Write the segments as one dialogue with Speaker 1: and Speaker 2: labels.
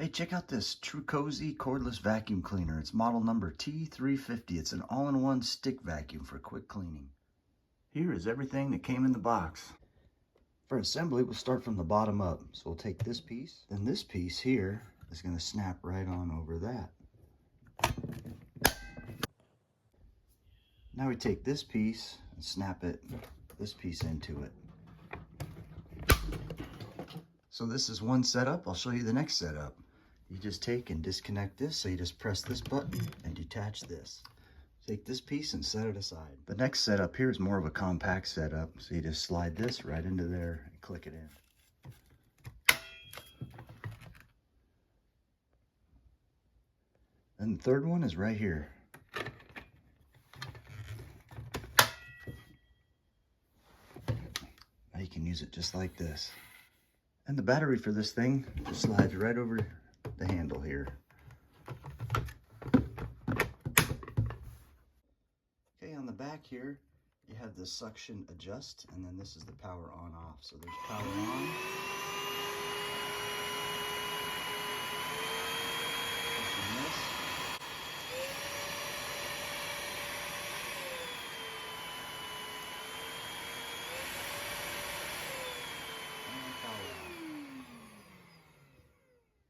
Speaker 1: Hey, check out this Trucozie cordless vacuum cleaner. It's model number T350. It's an all-in-one stick vacuum for quick cleaning. Here is everything that came in the box. For assembly, we'll start from the bottom up. So we'll take this piece, then this piece here is going to snap right on over that. Now we take this piece and snap this piece into it. So this is one setup. I'll show you the next setup. You just take and disconnect this, so you just press this button and detach this. Take this piece and set it aside. The next setup here is more of a compact setup, so you just slide this right into there and click it in. And the third one is right here. Now you can use it just like this. And the battery for this thing just slides right over the handle here. Okay, on the back here, you have the suction adjust, and then this is the power on off. So there's power on. Pushing this.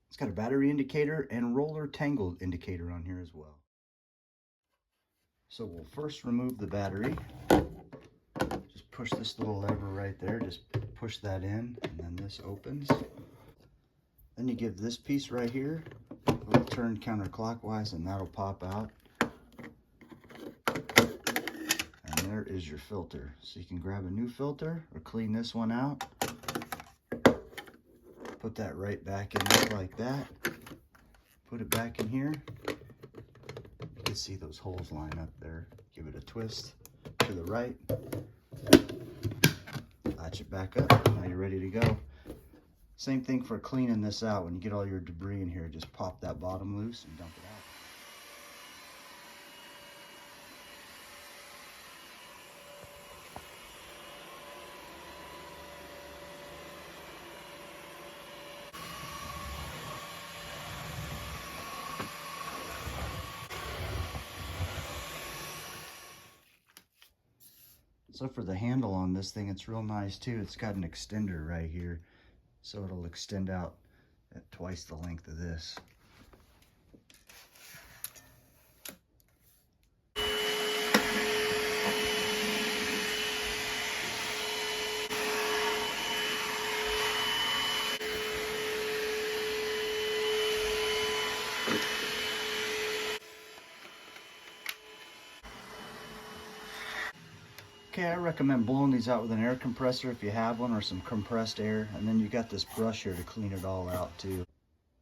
Speaker 1: It's got a battery indicator and roller tangle indicator on here as well. So we'll first remove the battery. Just push this little lever right there. Just push that in, and then this opens. Then you give this piece right here a little turn counterclockwise, and that'll pop out. And there is your filter. So you can grab a new filter or clean this one out. Put that right back in there like that. Put it back in here. You can see those holes line up there. Give it a twist to the right. Latch it back up. Now you're ready to go. Same thing for cleaning this out. When you get all your debris in here, just pop that bottom loose and dump it out. So for the handle on this thing, it's real nice too. It's got an extender right here, so it'll extend out at twice the length of this. Okay, I recommend blowing these out with an air compressor if you have one, or some compressed air, and then you got this brush here to clean it all out too.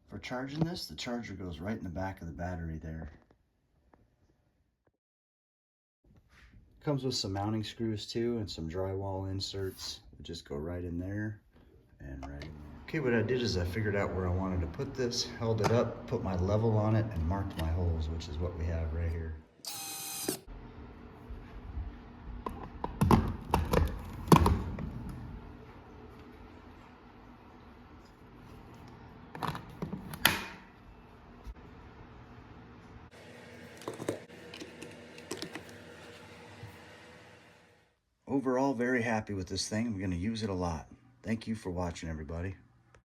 Speaker 1: For charging this, the charger goes right in the back of the battery there. Comes with some mounting screws too, and some drywall inserts that just go right in there and right in there. Okay, what I did is I figured out where I wanted to put this, held it up, put my level on it, and marked my holes, which is what we have right here. Overall, very happy with this thing. I'm going to use it a lot. Thank you for watching, everybody.